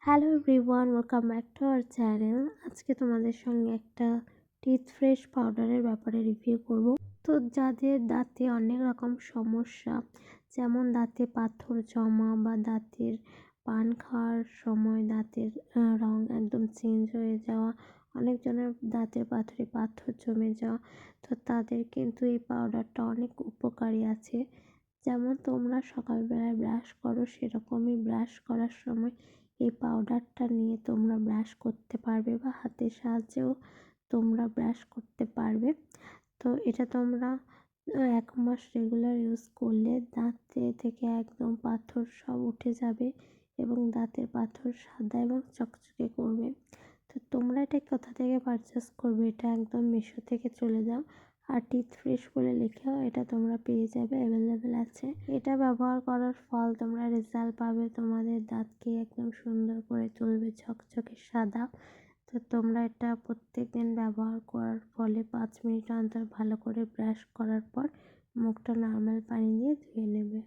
Hello everyone, welcome back to our channel. আজকে তোমাদের সঙ্গে একটা টিথ ফ্রেশ পাউডারের ব্যাপারে রিভিউ করব। তো যাদের দাঁতে অনেক রকম সমস্যা, যেমন দাঁতে পাথর জমা বা দাঁতের পান খাওয়ার সময় দাঁতের রং একদম চেঞ্জ হয়ে যাওয়া, অনেকজনের দাঁতের পাথরে পাথর জমে যাওয়া, তো তাদের কিন্তু এই পাউডারটা অনেক উপকারী আছে। যেমন তোমরা সকালবেলায় ব্রাশ করো, সেরকমই ব্রাশ করার সময় এই পাউডারটা নিয়ে তোমরা ব্রাশ করতে পারবে বা হাতের সাহায্যেও তোমরা ব্রাশ করতে পারবে। তো এটা তোমরা 1 মাস রেগুলার ইউজ করলে দাঁতে থেকে একদম পাথর সব উঠে যাবে এবং দাঁতের পাথর সাদা এবং চকচকে করবে। তো তোমরা এটা কোথা থেকে পারচেস করবে? এটা একদম মিশো থেকে চলে যাও, আর টিথ ফ্রেশ বলে লিখেও এটা তোমরা পেয়ে যাবে, অ্যাভেলেবেল আছে। এটা ব্যবহার করার ফল তোমরা রেজাল্ট পাবে, তোমাদের দাঁতকে একদম সুন্দর করে তুলবে, ঝকঝকে সাদা। তো তোমরা এটা প্রত্যেকদিন ব্যবহার করার ফলে 5 মিনিট অন্তর ভালো করে ব্রাশ করার পর মুখটা নর্মাল পানি দিয়ে ধুয়ে নেবে।